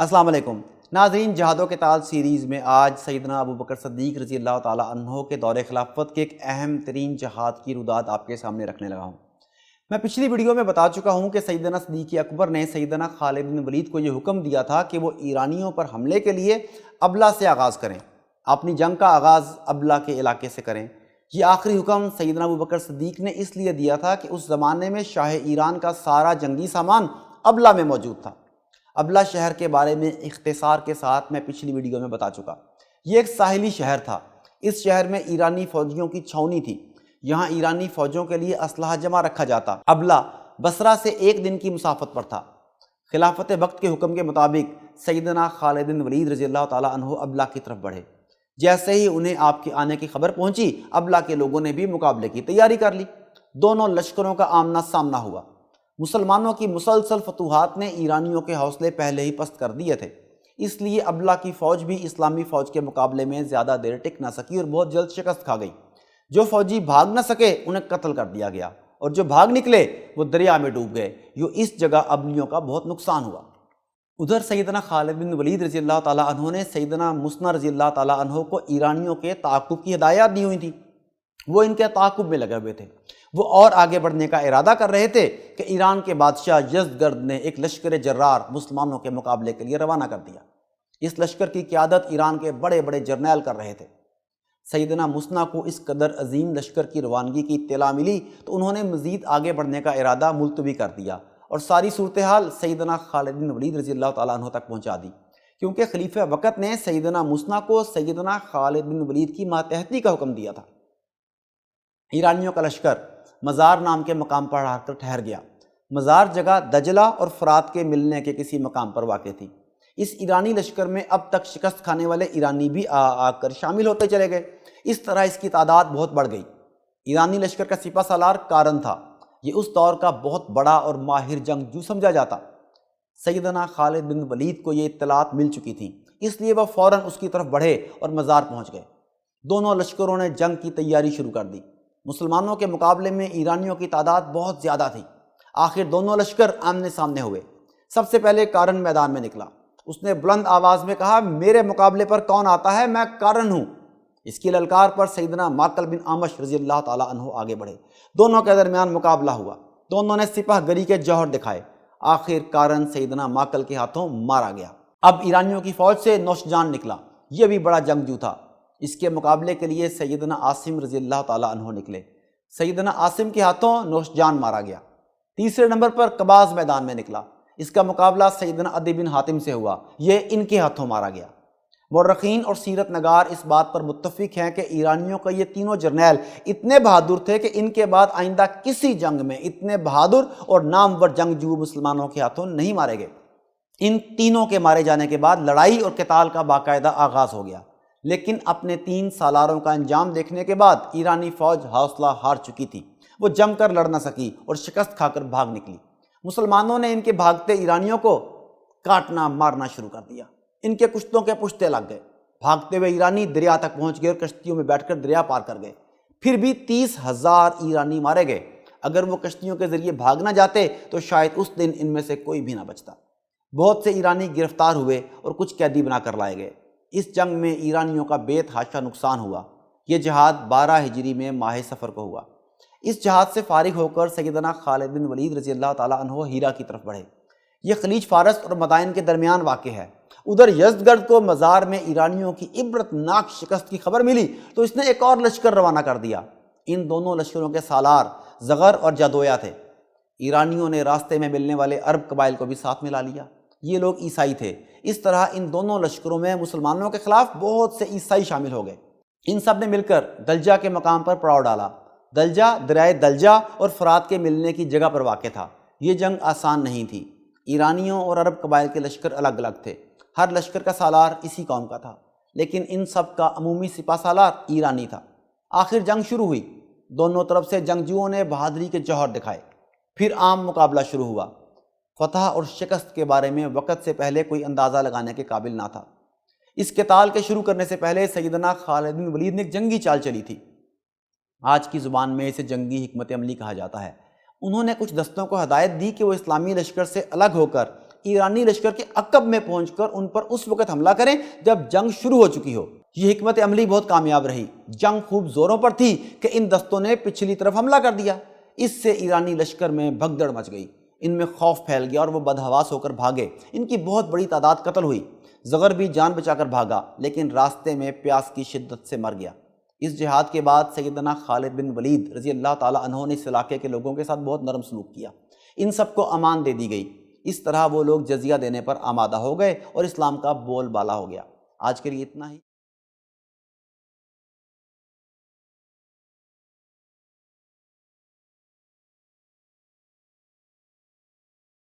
السلام علیکم ناظرین، جہاد و قتال سیریز میں آج سیدنا ابوبکر صدیق رضی اللہ تعالیٰ عنہ کے دور خلافت کے ایک اہم ترین جہاد کی روداد آپ کے سامنے رکھنے لگا ہوں۔ میں پچھلی ویڈیو میں بتا چکا ہوں کہ سیدنا صدیق اکبر نے سیدنا خالد بن ولید کو یہ حکم دیا تھا کہ وہ ایرانیوں پر حملے کے لیے ابلا سے آغاز کریں، اپنی جنگ کا آغاز ابلا کے علاقے سے کریں۔ یہ آخری حکم سیدنا ابوبکر صدیق نے اس لیے دیا تھا کہ اس زمانے میں شاہ ایران کا سارا جنگی سامان ابلا میں موجود تھا۔ ابلا شہر کے بارے میں اختصار کے ساتھ میں پچھلی ویڈیو میں بتا چکا۔ یہ ایک ساحلی شہر تھا۔ اس شہر میں ایرانی فوجیوں کی چھاؤنی تھی۔ یہاں ایرانی فوجوں کے لیے اسلحہ جمع رکھا جاتا۔ ابلا بصرہ سے 1 دن کی مسافت پر تھا۔ خلافت وقت کے حکم کے مطابق سیدنا خالد بن ولید رضی اللہ تعالیٰ عنہ ابلا کی طرف بڑھے۔ جیسے ہی انہیں آپ کے آنے کی خبر پہنچی، ابلا کے لوگوں نے بھی مقابلے کی تیاری کر لی۔ دونوں لشکروں کا آمنا سامنا ہوا۔ مسلمانوں کی مسلسل فتوحات نے ایرانیوں کے حوصلے پہلے ہی پست کر دیے تھے، اس لیے ابلا کی فوج بھی اسلامی فوج کے مقابلے میں زیادہ دیر ٹک نہ سکی اور بہت جلد شکست کھا گئی۔ جو فوجی بھاگ نہ سکے انہیں قتل کر دیا گیا، اور جو بھاگ نکلے وہ دریا میں ڈوب گئے۔ اس جگہ ابلیوں کا بہت نقصان ہوا۔ ادھر سیدنا خالد بن ولید رضی اللہ تعالیٰ عنہ نے سیدنا مسنا رضی اللہ تعالیٰ عنہ کو ایرانیوں کے تعاقب کی ہدایات دی ہوئی تھی۔ وہ ان کے تعاقب میں لگے ہوئے تھے۔ وہ اور آگے بڑھنے کا ارادہ کر رہے تھے کہ ایران کے بادشاہ یزدگرد نے ایک لشکر جرار مسلمانوں کے مقابلے کے لیے روانہ کر دیا۔ اس لشکر کی قیادت ایران کے بڑے بڑے جرنیل کر رہے تھے۔ سیدنا مسنا کو اس قدر عظیم لشکر کی روانگی کی اطلاع ملی تو انہوں نے مزید آگے بڑھنے کا ارادہ ملتوی کر دیا اور ساری صورتحال سیدنا خالد بن ولید رضی اللہ تعالیٰ عنہ تک پہنچا دی، کیونکہ خلیفہ وقت نے سیدنا مسنا کو سیدنا خالد بن ولید کی ماتحتی کا حکم دیا تھا۔ ایرانیوں کا لشکر مزار نام کے مقام پر آ کر ٹھہر گیا۔ مزار جگہ دجلہ اور فرات کے ملنے کے کسی مقام پر واقع تھی۔ اس ایرانی لشکر میں اب تک شکست کھانے والے ایرانی بھی آ کر شامل ہوتے چلے گئے۔ اس طرح اس کی تعداد بہت بڑھ گئی۔ ایرانی لشکر کا سپہ سالار کارن تھا۔ یہ اس دور کا بہت بڑا اور ماہر جنگجو سمجھا جاتا۔ سیدنا خالد بن ولید کو یہ اطلاعات مل چکی تھیں، اس لیے وہ فوراً اس کی طرف بڑھے اور مزار پہنچ گئے۔ دونوں لشکروں نے جنگ کی تیاری شروع کر دی۔ مسلمانوں کے مقابلے میں ایرانیوں کی تعداد بہت زیادہ تھی۔ آخر دونوں لشکر آمنے سامنے ہوئے۔ سب سے پہلے کارن میدان میں نکلا۔ اس نے بلند آواز میں کہا، میرے مقابلے پر کون آتا ہے؟ میں کارن ہوں۔ اس کی للکار پر سیدنا ماکل بن عامش رضی اللہ تعالیٰ عنہ آگے بڑھے۔ دونوں کے درمیان مقابلہ ہوا۔ دونوں نے سپہ گری کے جوہر دکھائے۔ آخر کارن سیدنا ماکل کے ہاتھوں مارا گیا۔ اب ایرانیوں کی فوج سے نوشجان نکلا۔ یہ بھی بڑا جنگجو تھا۔ اس کے مقابلے کے لیے سیدنا عاصم رضی اللہ تعالیٰ عنہ نکلے۔ سیدنا عاصم کے ہاتھوں نوشجان مارا گیا۔ تیسرے نمبر پر قباز میدان میں نکلا۔ اس کا مقابلہ سیدنا عدی بن حاتم سے ہوا۔ یہ ان کے ہاتھوں مارا گیا۔ مورخین اور سیرت نگار اس بات پر متفق ہیں کہ ایرانیوں کا یہ تینوں جرنیل اتنے بہادر تھے کہ ان کے بعد آئندہ کسی جنگ میں اتنے بہادر اور نامور جنگجو مسلمانوں کے ہاتھوں نہیں مارے گئے۔ ان تینوں کے مارے جانے کے بعد لڑائی اور قتال کا باقاعدہ آغاز ہو گیا، لیکن اپنے 3 سالاروں کا انجام دیکھنے کے بعد ایرانی فوج حوصلہ ہار چکی تھی۔ وہ جم کر لڑ نہ سکی اور شکست کھا کر بھاگ نکلی۔ مسلمانوں نے ان کے بھاگتے ایرانیوں کو کاٹنا مارنا شروع کر دیا۔ ان کے کشتوں کے پشتے لگ گئے۔ بھاگتے ہوئے ایرانی دریا تک پہنچ گئے اور کشتیوں میں بیٹھ کر دریا پار کر گئے۔ پھر بھی 30,000 ایرانی مارے گئے۔ اگر وہ کشتیوں کے ذریعے بھاگ نہ جاتے تو شاید اس دن ان میں سے کوئی بھی نہ بچتا۔ بہت سے ایرانی گرفتار ہوئے اور کچھ قیدی بنا کر لائے گئے۔ اس جنگ میں ایرانیوں کا بے تحاشا نقصان ہوا۔ یہ جہاد 12 ہجری میں ماہ صفر کو ہوا۔ اس جہاد سے فارغ ہو کر سیدنا خالد بن ولید رضی اللہ تعالیٰ عنہ ہیرا کی طرف بڑھے۔ یہ خلیج فارس اور مدائن کے درمیان واقع ہے۔ ادھر یزدگرد کو مزار میں ایرانیوں کی عبرت ناک شکست کی خبر ملی تو اس نے ایک اور لشکر روانہ کر دیا۔ ان دونوں لشکروں کے سالار زغر اور جادویا تھے۔ ایرانیوں نے راستے میں ملنے والے عرب قبائل کو بھی ساتھ ملا لیا۔ یہ لوگ عیسائی تھے۔ اس طرح ان دونوں لشکروں میں مسلمانوں کے خلاف بہت سے عیسائی شامل ہو گئے۔ ان سب نے مل کر دلجہ کے مقام پر پڑاؤ ڈالا۔ دلجہ دریائے دلجہ اور فرات کے ملنے کی جگہ پر واقع تھا۔ یہ جنگ آسان نہیں تھی۔ ایرانیوں اور عرب قبائل کے لشکر الگ الگ تھے۔ ہر لشکر کا سالار اسی قوم کا تھا، لیکن ان سب کا عمومی سپہ سالار ایرانی تھا۔ آخر جنگ شروع ہوئی۔ دونوں طرف سے جنگجوؤں نے بہادری کے جوہر دکھائے۔ پھر عام مقابلہ شروع ہوا۔ فتح اور شکست کے بارے میں وقت سے پہلے کوئی اندازہ لگانے کے قابل نہ تھا۔ اس قتال کے شروع کرنے سے پہلے سیدنا خالد بن ولید نے ایک جنگی چال چلی تھی۔ آج کی زبان میں اسے جنگی حکمت عملی کہا جاتا ہے۔ انہوں نے کچھ دستوں کو ہدایت دی کہ وہ اسلامی لشکر سے الگ ہو کر ایرانی لشکر کے عقب میں پہنچ کر ان پر اس وقت حملہ کریں جب جنگ شروع ہو چکی ہو۔ یہ حکمت عملی بہت کامیاب رہی۔ جنگ خوب زوروں پر تھی کہ ان دستوں نے پچھلی طرف حملہ کر دیا۔ اس سے ایرانی لشکر میں بھگدڑ مچ گئی، ان میں خوف پھیل گیا اور وہ بدحواس ہو کر بھاگے۔ ان کی بہت بڑی تعداد قتل ہوئی۔ زغر بھی جان بچا کر بھاگا، لیکن راستے میں پیاس کی شدت سے مر گیا۔ اس جہاد کے بعد سیدنا خالد بن ولید رضی اللہ تعالیٰ عنہ نے اس علاقے کے لوگوں کے ساتھ بہت نرم سلوک کیا۔ ان سب کو امان دے دی گئی۔ اس طرح وہ لوگ جزیہ دینے پر آمادہ ہو گئے اور اسلام کا بول بالا ہو گیا۔ آج کے لیے اتنا ہی۔